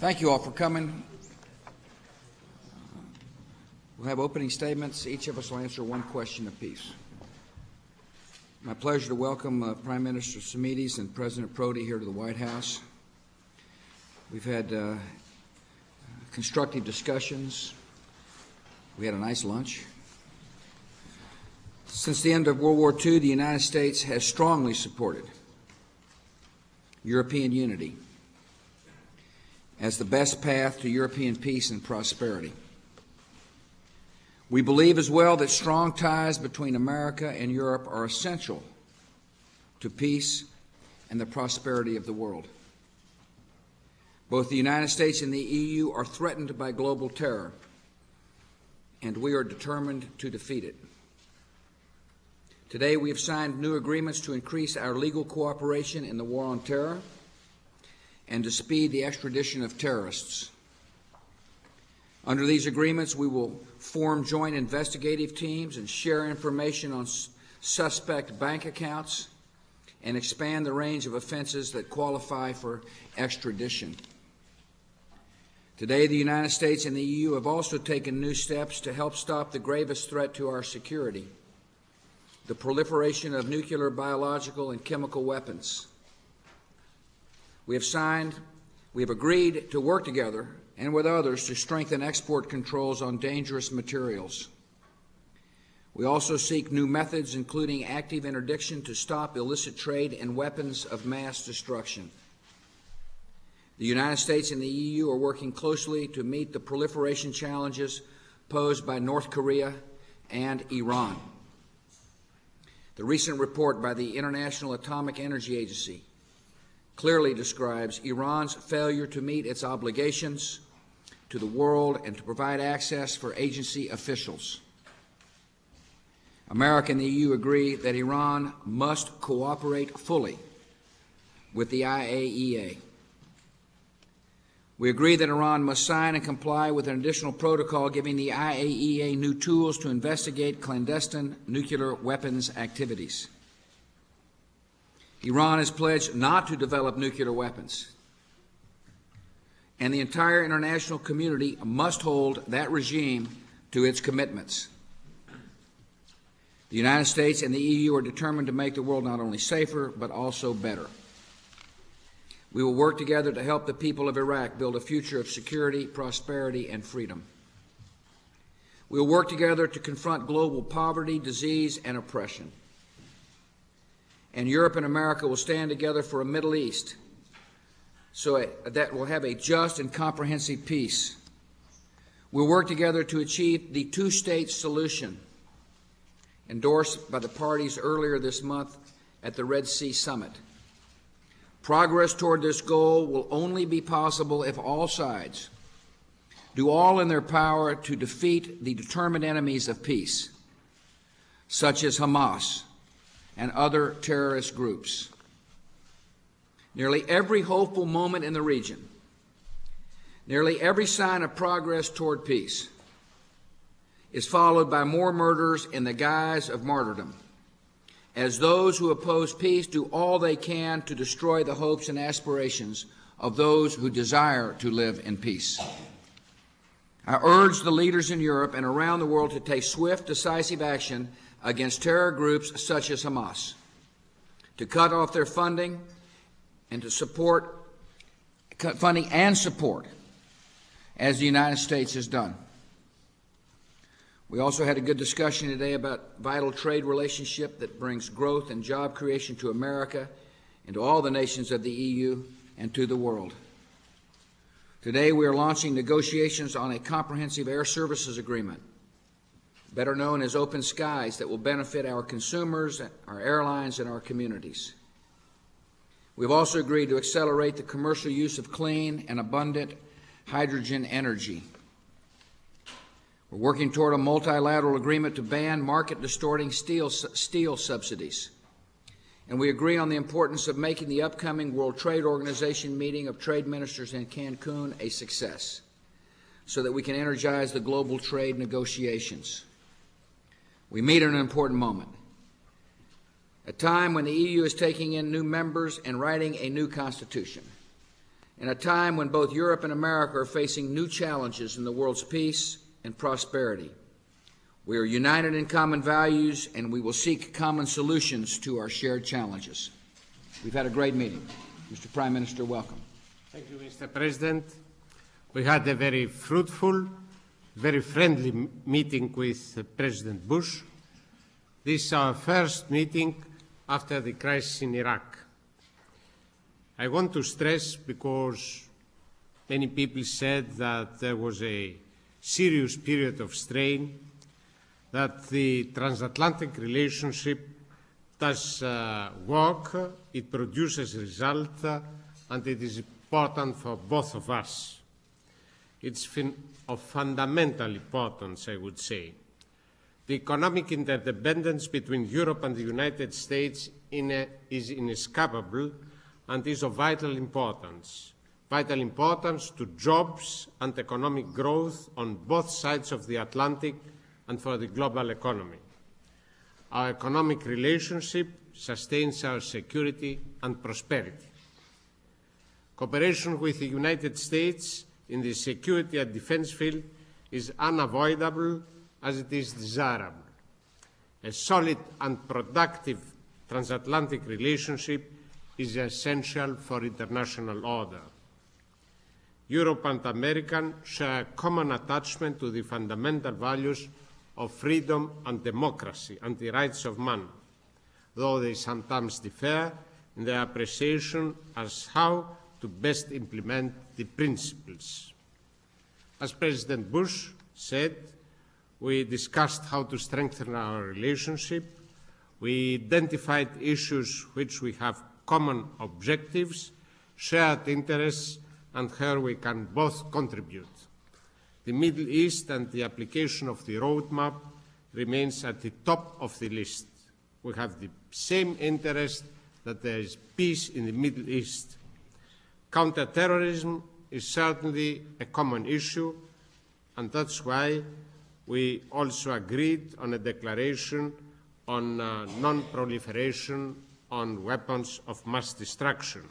Thank you all for coming. We'll have opening statements. Each of us will answer one question apiece. My pleasure to welcome Prime Minister Simides and President Prodi here to the White House. We've had constructive discussions. We had a nice lunch. Since the end of World War II, the United States has strongly supported European unity as the best path to European peace and prosperity. We believe as well that strong ties between America and Europe are essential to peace and the prosperity of the world. Both the United States and the EU are threatened by global terror, and we are determined to defeat it. Today, we have signed new agreements to increase our legal cooperation in the war on terror and to speed the extradition of terrorists. Under these agreements, we will form joint investigative teams and share information on suspect bank accounts and expand the range of offenses that qualify for extradition. Today, the United States and the EU have also taken new steps to help stop the gravest threat to our security, the proliferation of nuclear, biological, and chemical weapons. We have agreed to work together and with others to strengthen export controls on dangerous materials. We also seek new methods, including active interdiction, to stop illicit trade in weapons of mass destruction. The United States and the EU are working closely to meet the proliferation challenges posed by North Korea and Iran. The recent report by the International Atomic Energy Agency clearly describes Iran's failure to meet its obligations to the world and to provide access for agency officials. America and the EU agree that Iran must cooperate fully with the IAEA. We agree that Iran must sign and comply with an additional protocol giving the IAEA new tools to investigate clandestine nuclear weapons activities. Iran has pledged not to develop nuclear weapons, and the entire international community must hold that regime to its commitments. The United States and the EU are determined to make the world not only safer, but also better. We will work together to help the people of Iraq build a future of security, prosperity, and freedom. We will work together to confront global poverty, disease, and oppression. And Europe and America will stand together for a Middle East that will have a just and comprehensive peace. We'll work together to achieve the two-state solution endorsed by the parties earlier this month at the Red Sea Summit. Progress toward this goal will only be possible if all sides do all in their power to defeat the determined enemies of peace, such as Hamas and other terrorist groups. Nearly every hopeful moment in the region, nearly every sign of progress toward peace, is followed by more murders in the guise of martyrdom, as those who oppose peace do all they can to destroy the hopes and aspirations of those who desire to live in peace. I urge the leaders in Europe and around the world to take swift, decisive action against terror groups such as Hamas, to cut off their funding and to cut funding and support, as the United States has done. We also had a good discussion today about vital trade relationship that brings growth and job creation to America and to all the nations of the EU and to the world. Today we are launching negotiations on a comprehensive air services agreement, better known as Open Skies, that will benefit our consumers, our airlines, and our communities. We've also agreed to accelerate the commercial use of clean and abundant hydrogen energy. We're working toward a multilateral agreement to ban market-distorting steel subsidies. And we agree on the importance of making the upcoming World Trade Organization meeting of trade ministers in Cancun a success, so that we can energize the global trade negotiations. We meet at an important moment, a time when the EU is taking in new members and writing a new constitution, In a time when both Europe and America are facing new challenges in the world's peace and prosperity, we are united in common values, and we will seek common solutions to our shared challenges. We've had a great meeting. Mr. Prime Minister, welcome. Thank you, Mr. President. We had a very fruitful, very friendly meeting with President Bush. This is our first meeting after the crisis in Iraq. I want to stress, because many people said that there was a serious period of strain, that the transatlantic relationship does work, it produces results, and it is important for both of us. It's of fundamental importance, I would say. The economic interdependence between Europe and the United States is inescapable and is of vital importance to jobs and economic growth on both sides of the Atlantic and for the global economy. Our economic relationship sustains our security and prosperity. Cooperation with the United States in the security and defense field is unavoidable as it is desirable. A solid and productive transatlantic relationship is essential for international order. Europe and America share a common attachment to the fundamental values of freedom and democracy and the rights of man, though they sometimes differ in their appreciation as how to best implement the principles. As President Bush said, we discussed how to strengthen our relationship. We identified issues which we have common objectives, shared interests, and where we can both contribute. The Middle East and the application of the roadmap remains at the top of the list. We have the same interest that there is peace in the Middle East. Counterterrorism is certainly a common issue, and that's why we also agreed on a declaration on non-proliferation on weapons of mass destruction.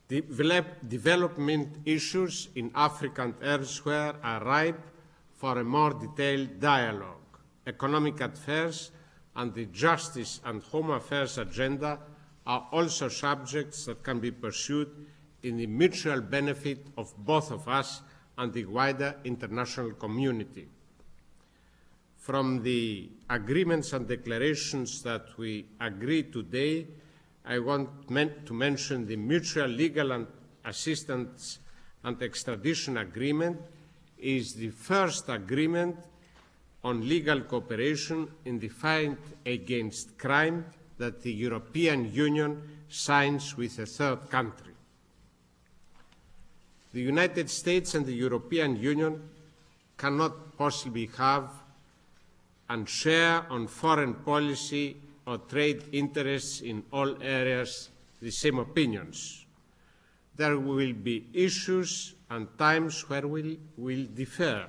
Development issues in Africa and elsewhere are ripe for a more detailed dialogue. Economic affairs and the justice and home affairs agenda are also subjects that can be pursued in the mutual benefit of both of us and the wider international community. From the agreements and declarations that we agreed today, I want to mention the Mutual Legal and Assistance and Extradition Agreement is the first agreement on legal cooperation in the fight against crime that the European Union signs with a third country. The United States and the European Union cannot possibly have and share on foreign policy or trade interests in all areas the same opinions. There will be issues and times where we will differ,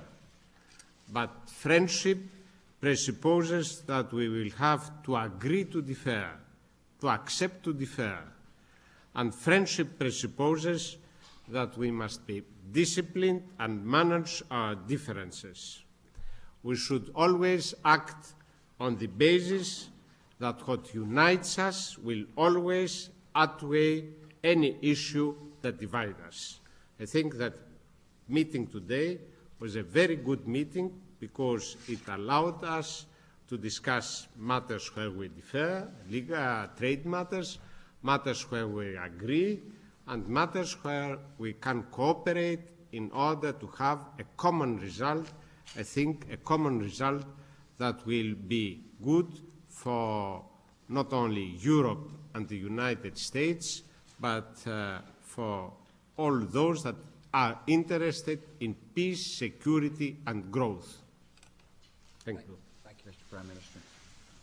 but friendship presupposes that we will have to agree to differ, to accept to differ, and friendship presupposes that we must be disciplined and manage our differences. We should always act on the basis that what unites us will always outweigh any issue that divides us. I think that meeting today was a very good meeting because it allowed us to discuss matters where we differ, legal trade matters, matters where we agree, and matters where we can cooperate in order to have a common result, I think a common result that will be good for not only Europe and the United States, but for all those that are interested in peace, security, and growth. Thank you. Thank you, Mr. Prime Minister.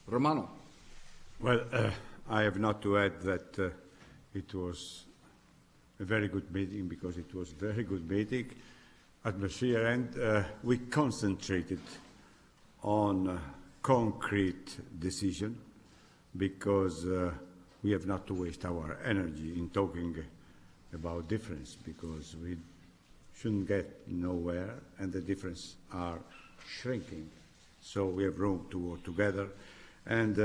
Romano. Well, I have not to add that it was a very good meeting, because it was a very good meeting atmosphere, and we concentrated on concrete decision, because we have not to waste our energy in talking about difference, because we shouldn't get nowhere, and the differences are shrinking. So we have room to work together. And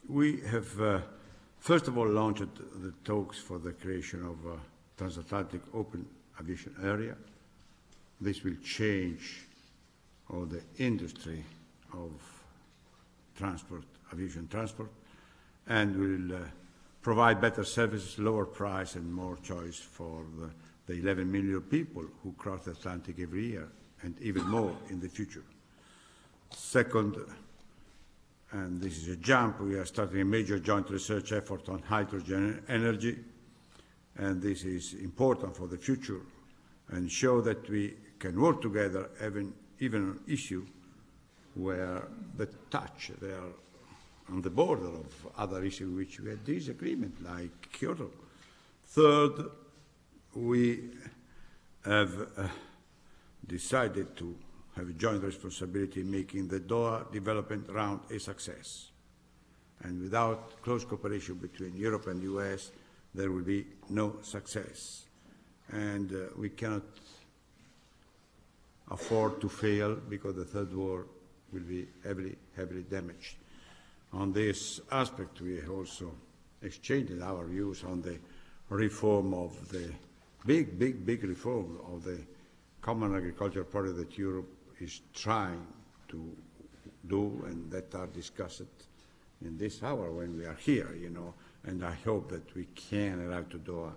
we have, first of all, launched the talks for the creation of a transatlantic open aviation area. This will change all the industry of transport, aviation transport, and will provide better services, lower price, and more choice for the 11 million people who cross the Atlantic every year, and even more in the future. Second, and this is a jump, we are starting a major joint research effort on hydrogen energy, and this is important for the future and show that we can work together even on issue where they are on the border of other issues which we had disagreement, like Kyoto. Third, we have decided to have a joint responsibility in making the Doha development round a success. And without close cooperation between Europe and the US, there will be no success. And we cannot afford to fail, because the third world will be heavily damaged. On this aspect, we also exchanged our views on the reform of the big reform of the common agricultural policy that Europe is trying to do, and that are discussed in this hour when we are here, you know. And I hope that we can arrive to Doha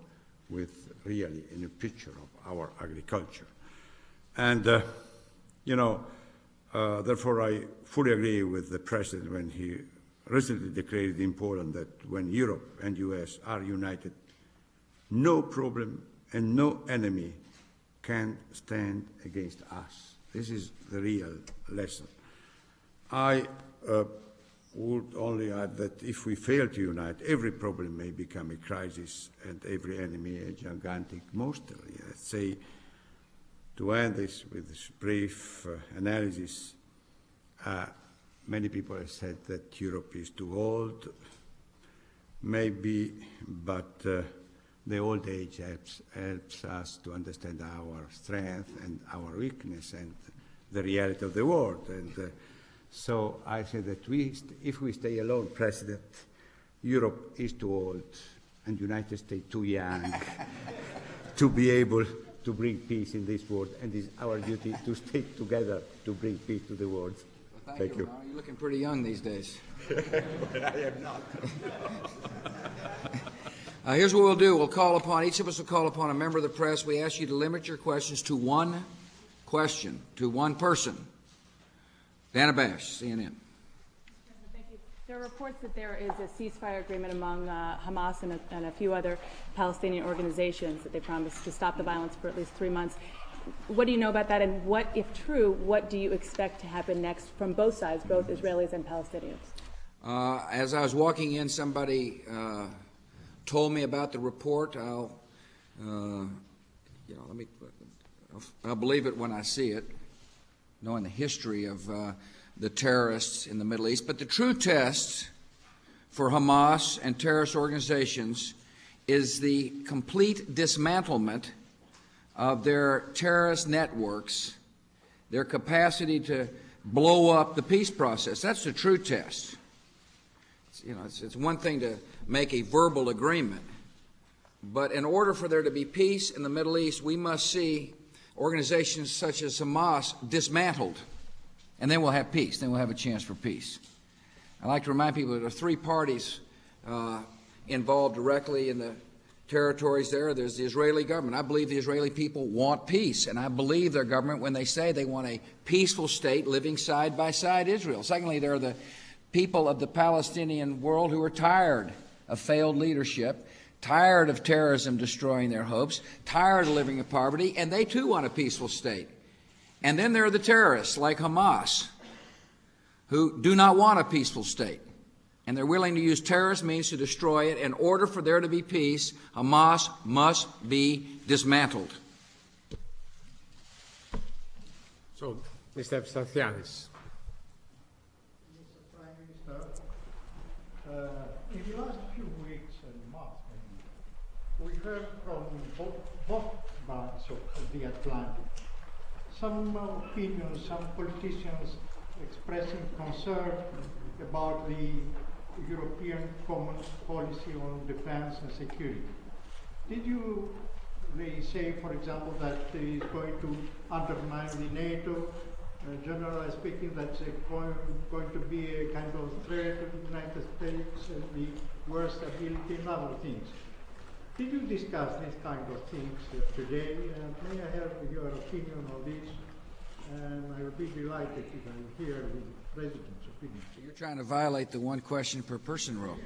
with really in a picture of our agriculture. And, therefore I fully agree with the President when he recently declared it important that when Europe and US are united, no problem and no enemy can stand against us. This is the real lesson. I would only add that if we fail to unite, every problem may become a crisis and every enemy a gigantic monster. Let's say, to end this with this brief analysis, many people have said that Europe is too old, maybe, but the old age helps us to understand our strength and our weakness and the reality of the world. And so I say that if we stay alone, President, Europe is too old and the United States too young to be able to bring peace in this world, and it's our duty to stay together to bring peace to the world. Well, thank you. You're looking pretty young these days. But I am not. Here's what we'll do. Each of us will call upon a member of the press. We ask you to limit your questions to one question, to one person. Dana Bash, CNN. Thank you. There are reports that there is a ceasefire agreement among Hamas and a few other Palestinian organizations that they promised to stop the violence for at least 3 months. What do you know about that? And what, if true, what do you expect to happen next from both sides, both Israelis and Palestinians? As I was walking in, somebody told me about the report. I'll believe it when I see it, knowing the history of the terrorists in the Middle East. But the true test for Hamas and terrorist organizations is the complete dismantlement of their terrorist networks, their capacity to blow up the peace process. That's the true test. It's one thing to make a verbal agreement, but in order for there to be peace in the Middle East, we must see organizations such as Hamas dismantled, and then we'll have peace. Then we'll have a chance for peace. I like to remind people that there are 3 parties involved directly in the territories there. There's the Israeli government. I believe the Israeli people want peace, and I believe their government when they say they want a peaceful state living side by side Israel. Secondly, there are the people of the Palestinian world who are tired of failed leadership, tired of terrorism destroying their hopes, tired of living in poverty, and they too want a peaceful state. And then there are the terrorists like Hamas who do not want a peaceful state, and they're willing to use terrorist means to destroy it. In order for there to be peace, Hamas must be dismantled. So, Mr. Stavriadis. Mr. Prime Minister, in the last few weeks and months, maybe, we heard from both banks of the Atlantic some opinions, some politicians expressing concern about the European common policy on defense and security. They say, for example, that it is going to undermine the NATO, generally speaking, that's going to be a kind of threat to the United States, the war stability and other things. Did you discuss these kind of things today? May I have your opinion on this? And I will be delighted if I hear the President's opinion. So you're trying to violate the one question per person rule.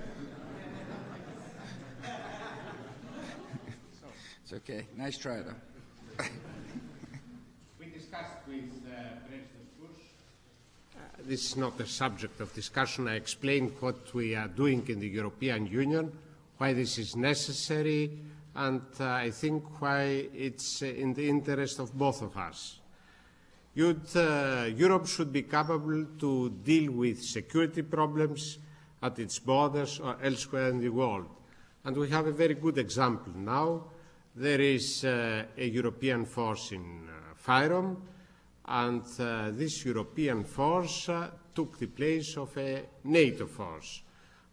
It's okay. Nice try, though. We discussed with President Bush. This is not the subject of discussion. I explained what we are doing in the European Union, why this is necessary, and I think why it's in the interest of both of us. Europe should be capable to deal with security problems at its borders or elsewhere in the world. And we have a very good example now. There is a European force in Fyrom, and this European force took the place of a NATO force.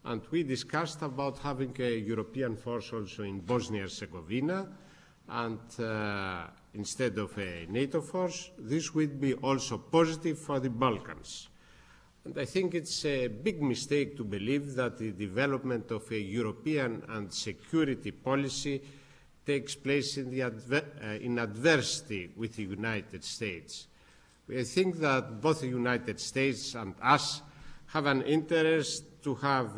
And we discussed about having a European force also in Bosnia-Herzegovina, and instead of a NATO force, this would be also positive for the Balkans. And I think it's a big mistake to believe that the development of a European and security policy takes place in adversity with the United States. I think that both the United States and us have an interest to have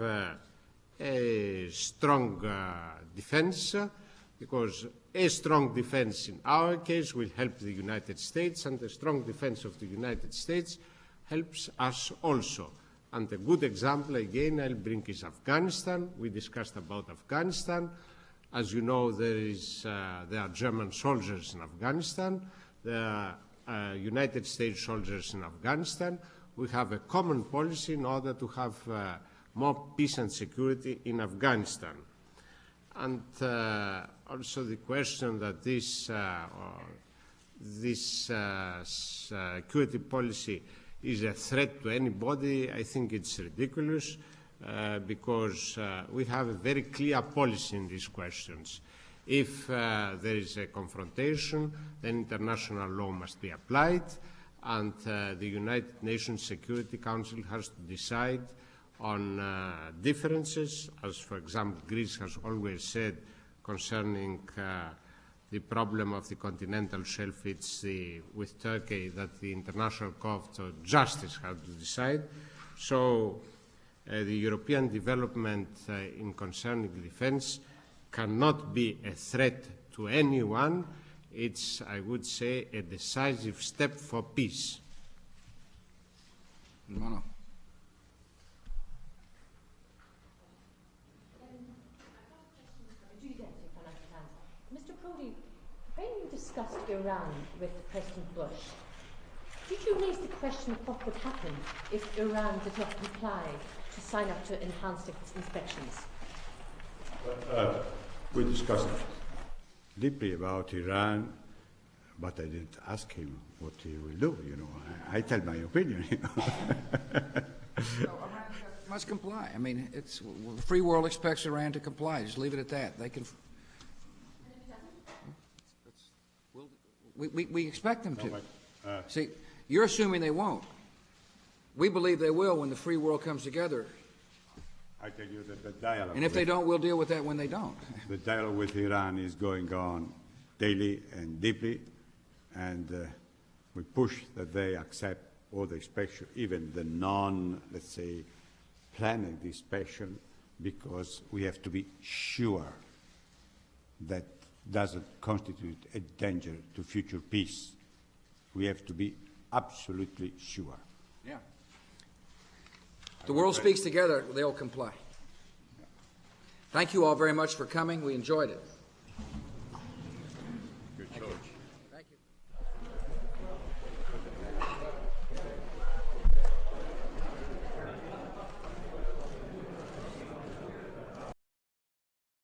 a strong defense, because a strong defense in our case will help the United States, and a strong defense of the United States helps us also. And a good example, again, I'll bring is Afghanistan. We discussed about Afghanistan. As you know, there are German soldiers in Afghanistan. There are United States soldiers in Afghanistan. We have a common policy in order to have more peace and security in Afghanistan. And also the question that this security policy is a threat to anybody, I think it's ridiculous. Because we have a very clear policy in these questions. If there is a confrontation, then international law must be applied, and the United Nations Security Council has to decide on differences, as for example Greece has always said concerning the problem of the continental shelf. It's with Turkey that the International Court of Justice has to decide. So the European development in concerning defense cannot be a threat to anyone. It's, I would say, a decisive step for peace. Mono. Mr. Prodi, when you discussed Iran with President Bush, did you raise the question of what would happen if Iran did not comply to sign up to enhanced inspections? We discussed deeply about Iran, but I didn't ask him what he will do. You know, I tell my opinion. You know. No, Iran must comply. I mean, it's the free world expects Iran to comply. Just leave it at that. They can. We expect them to. No, but, See, you're assuming they won't. We believe they will when the free world comes together. I tell you that the dialogue. And if they don't, we'll deal with that when they don't. The dialogue with Iran is going on daily and deeply, and we push that they accept all the inspection, even the let's say, planning the inspection, because we have to be sure that doesn't constitute a danger to future peace. We have to be absolutely sure. Yeah. The world speaks together, they'll comply. Thank you all very much for coming. We enjoyed it.